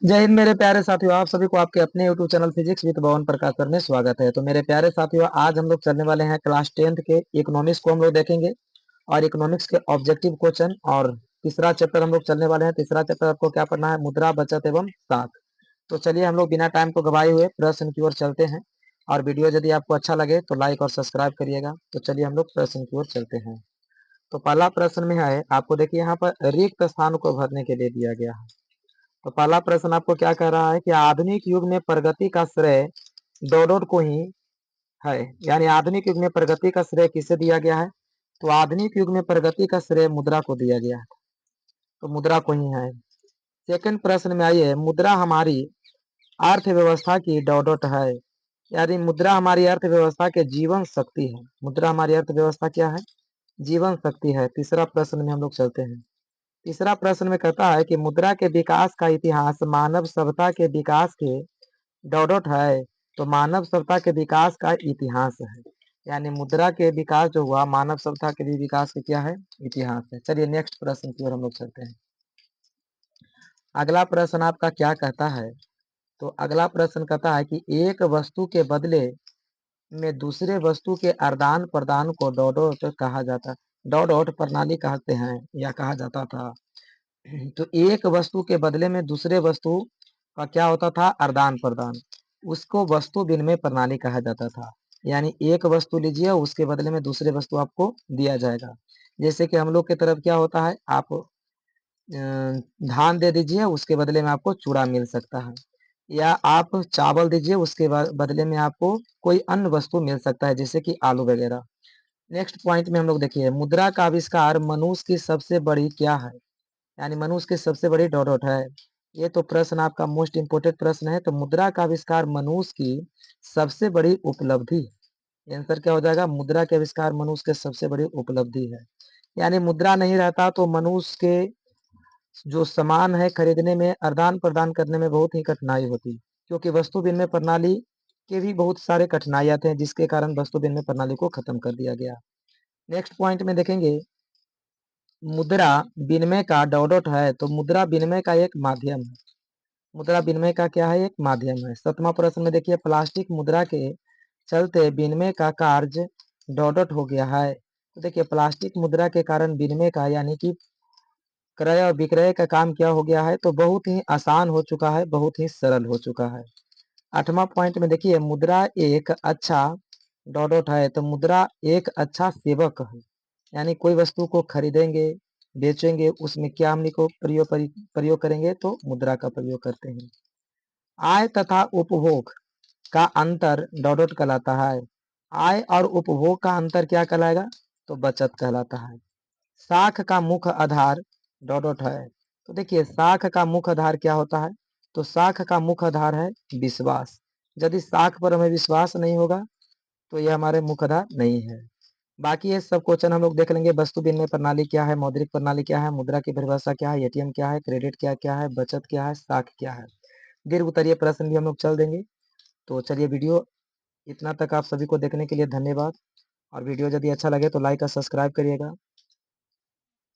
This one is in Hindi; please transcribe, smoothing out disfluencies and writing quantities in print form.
जय हिंद मेरे प्यारे साथियों, आप सभी को आपके अपने यूट्यूब चैनल फिजिक्स विद भवन प्रकाश सर में स्वागत है। तो मेरे प्यारे साथियों, आज हम लोग चलने वाले हैं क्लास 10th के इकोनॉमिक्स को हम लोग देखेंगे और इकोनॉमिक्स के ऑब्जेक्टिव क्वेश्चन। और तीसरा चैप्टर हम लोग चलने वाले हैं। तीसरा चैप्टर आपको क्या पढ़ना है? मुद्रा, बचत एवं साख। तो चलिए हम लोग बिना टाइम को गवाए हुए प्रश्न की ओर चलते हैं। और वीडियो यदि आपको अच्छा लगे तो लाइक और सब्सक्राइब करिएगा। तो चलिए हम लोग प्रश्न की ओर चलते हैं। तो पहला प्रश्न में है, आपको देखिए यहाँ पर रिक्त स्थान को भरने के लिए दिया गया है। तो पहला प्रश्न आपको क्या कह रहा है कि आधुनिक युग में प्रगति का श्रेय डॉट को ही है। यानी आधुनिक युग में प्रगति का श्रेय किसे दिया गया है? तो आधुनिक युग में प्रगति का श्रेय मुद्रा को दिया गया है। तो मुद्रा को ही है। सेकंड प्रश्न में आइए, मुद्रा हमारी अर्थव्यवस्था की डॉट है। यानी मुद्रा हमारी अर्थव्यवस्था के जीवन शक्ति है। मुद्रा हमारी अर्थव्यवस्था क्या है? जीवन शक्ति है। तीसरा प्रश्न में हम लोग चलते हैं। तीसरा प्रश्न में कहता है कि मुद्रा के विकास का इतिहास मानव सभ्यता के विकास के डॉट है। तो मानव सभ्यता के विकास का इतिहास है। यानी मुद्रा के विकास जो हुआ, मानव सभ्यता के भी विकास का क्या है? इतिहास है। चलिए नेक्स्ट प्रश्न की ओर हम लोग चलते हैं। अगला प्रश्न आपका क्या कहता है? तो अगला प्रश्न कहता है कि एक वस्तु के बदले में दूसरे वस्तु के आदान प्रदान को डॉट कहा जाता है। डॉट प्रणाली कहते हैं या कहा जाता था। तो एक वस्तु के बदले में दूसरे वस्तु का क्या होता था? आदान प्रदान। उसको वस्तु विनिमय प्रणाली कहा जाता था। यानी एक वस्तु लीजिए, उसके बदले में दूसरे वस्तु आपको दिया जाएगा। जैसे कि हम लोग की तरफ क्या होता है, आप धान दे दीजिए, उसके बदले में आपको चूड़ा मिल सकता है। या आप चावल दीजिए, उसके बदले में आपको कोई अन्य वस्तु मिल सकता है, जैसे कि आलू वगैरह। नेक्स्ट पॉइंट में हम लोग देखिए, मुद्रा का आविष्कार मनुष्य की सबसे बड़ी क्या है? यानी मनुष्य की सबसे बड़ी डॉट है। ये तो प्रश्न आपका मोस्ट इंपोर्टेंट प्रश्न है। तो मुद्रा का आविष्कार मनुष्य की सबसे बड़ी उपलब्धि है। आंसर क्या हो जाएगा? मुद्रा के आविष्कार मनुष्य के सबसे बड़ी उपलब्धि है। यानी मुद्रा नहीं रहता तो मनुष्य के जो सामान है खरीदने में, आदान प्रदान करने में बहुत ही कठिनाई होती। क्योंकि वस्तु विनिमय प्रणाली के भी बहुत सारे कठिनाई आते हैं, जिसके कारण वस्तु विनिमय प्रणाली को खत्म कर दिया गया। नेक्स्ट पॉइंट में देखेंगे, मुद्रा विनिमय का डॉट है। तो मुद्रा विनिमय का एक माध्यम है। मुद्रा विनिमय का क्या है? एक माध्यम है। सातवां प्रश्न में देखिए, प्लास्टिक मुद्रा के चलते विनिमय का कार्य डॉट हो गया है। तो देखिए, प्लास्टिक मुद्रा के कारण विनिमय का यानी कि क्रय और विक्रय का काम क्या हो गया है? तो बहुत ही आसान हो चुका है, बहुत ही सरल हो चुका है। आठवां पॉइंट में देखिए, मुद्रा एक अच्छा डॉट है। तो मुद्रा एक अच्छा सेवक है। यानी कोई वस्तु को खरीदेंगे, बेचेंगे, उसमें क्या हमने को प्रयोग करेंगे? तो मुद्रा का प्रयोग करते हैं। आय तथा उपभोग का अंतर डॉट कहलाता है। आय और उपभोग का अंतर क्या कहलाएगा? तो बचत कहलाता है। साख का मुख्य आधार डॉट है। तो देखिए, साख का मुख्य आधार क्या होता है? तो साख का मुख्य आधार है विश्वास। यदि साख पर हमें विश्वास नहीं होगा तो यह हमारे मुख्य आधार नहीं है। बाकी ये सब क्वेश्चन हम लोग देख लेंगे। वस्तु विनिमय प्रणाली क्या है, मौद्रिक प्रणाली क्या है, मुद्रा की परिभाषा क्या है, एटीएम क्या है, क्रेडिट क्या क्या है, बचत क्या है, साख क्या है। दीर्घ उत्तरीय प्रश्न भी हम लोग चल देंगे। तो चलिए, वीडियो इतना तक आप सभी को देखने के लिए धन्यवाद। और वीडियो यदि अच्छा लगे तो लाइक और सब्सक्राइब करिएगा।